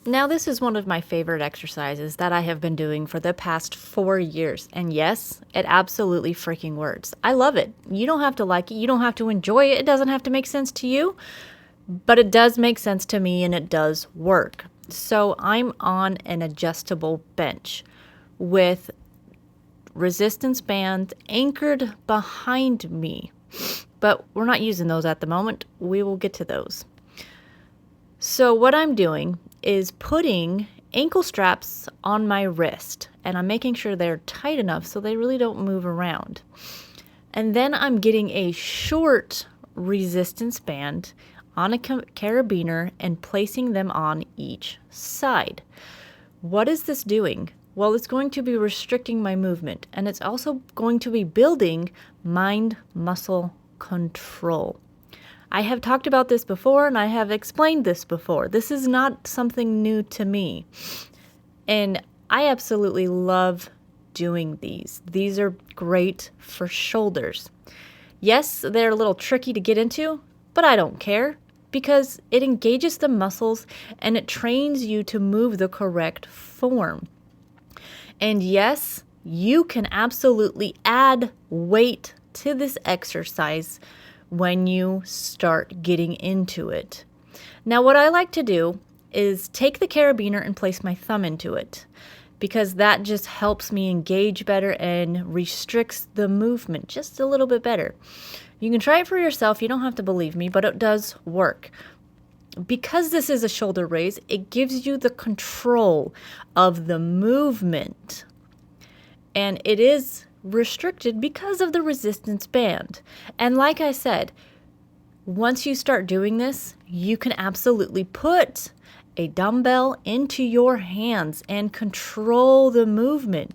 Now, this is one of my favorite exercises that I have been doing for the past 4 years. And yes, it absolutely freaking works. I love it. You don't have to like it. You don't have to enjoy it. It doesn't have to make sense to you, but it does make sense to me and it does work. So I'm on an adjustable bench with resistance bands anchored behind me, but we're not using those at the moment. We will get to those. So what I'm doing is putting ankle straps on my wrist, and I'm making sure they're tight enough so they really don't move around. And then I'm getting a short resistance band on a carabiner and placing them on each side. What is this doing? Well, it's going to be restricting my movement, and it's also going to be building mind-muscle control. I have talked about this before, and I have explained this before. This is not something new to me, and I absolutely love doing these. These are great for shoulders. Yes, they're a little tricky to get into, but I don't care because it engages the muscles and it trains you to move the correct form. And yes, you can absolutely add weight to this exercise when you start getting into it. Now, what I like to do is take the carabiner and place my thumb into it because that just helps me engage better and restricts the movement just a little bit better. You can try it for yourself. You don't have to believe me, but it does work. Because this is a shoulder raise, it gives you the control of the movement. And it is restricted because of the resistance band. And like I said, once you start doing this, you can absolutely put a dumbbell into your hands and control the movement.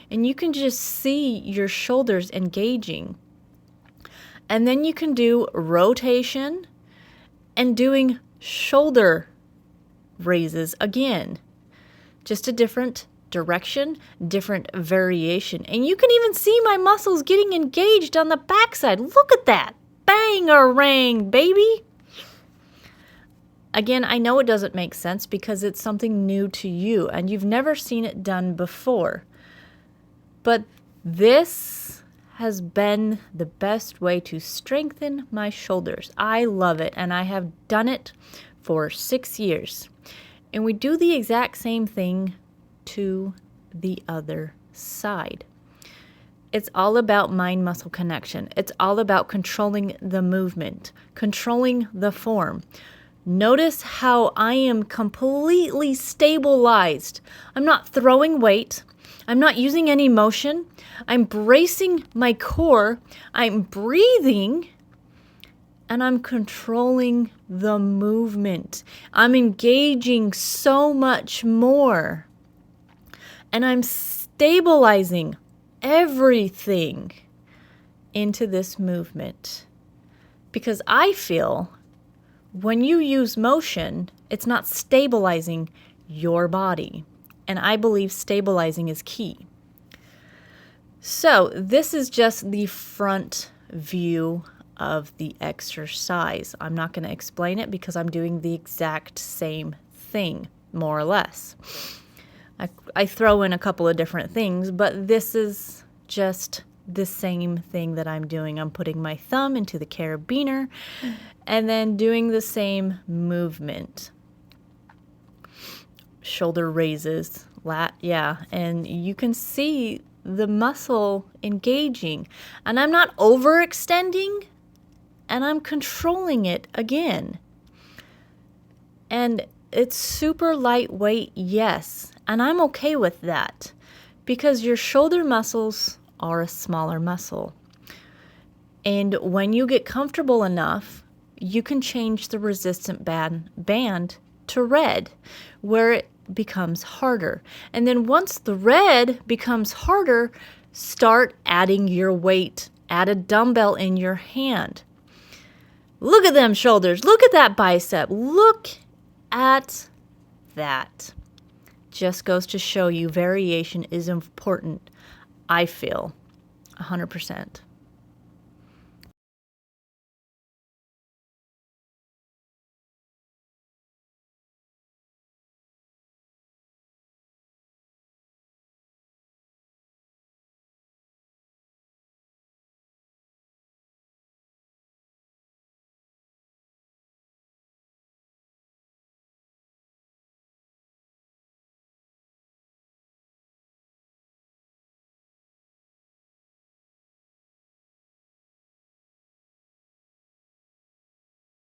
And you can just see your shoulders engaging. And then you can do rotation and doing shoulder raises again. Just a different direction, different variation. And you can even see my muscles getting engaged on the backside. Look at that. Bang-a-rang, baby. Again, I know it doesn't make sense because it's something new to you and you've never seen it done before. But this has been the best way to strengthen my shoulders. I love it, and I have done it for 6 years. And we do the exact same thing to the other side. It's all about mind-muscle connection. It's all about controlling the movement, controlling the form. Notice how I am completely stabilized. I'm not throwing weight. I'm not using any motion. I'm bracing my core. I'm breathing. And I'm controlling the movement. I'm engaging so much more. And I'm stabilizing everything into this movement. Because I feel when you use motion, it's not stabilizing your body. And I believe stabilizing is key. So this is just the front view of the exercise. I'm not going to explain it because I'm doing the exact same thing, more or less. I throw in a couple of different things, but this is just the same thing that I'm doing. I'm putting my thumb into the carabiner and then doing the same movement. Shoulder raises, and you can see the muscle engaging. And I'm not overextending, and I'm controlling it again. And it's super lightweight, yes, and I'm okay with that because your shoulder muscles are a smaller muscle. And when you get comfortable enough, you can change the resistance band to red, where it becomes harder. And then once the red becomes harder, start adding your weight. Add a dumbbell in your hand. Look at them shoulders. Look at that bicep. Look at that. Just goes to show you variation is important, I feel, 100%.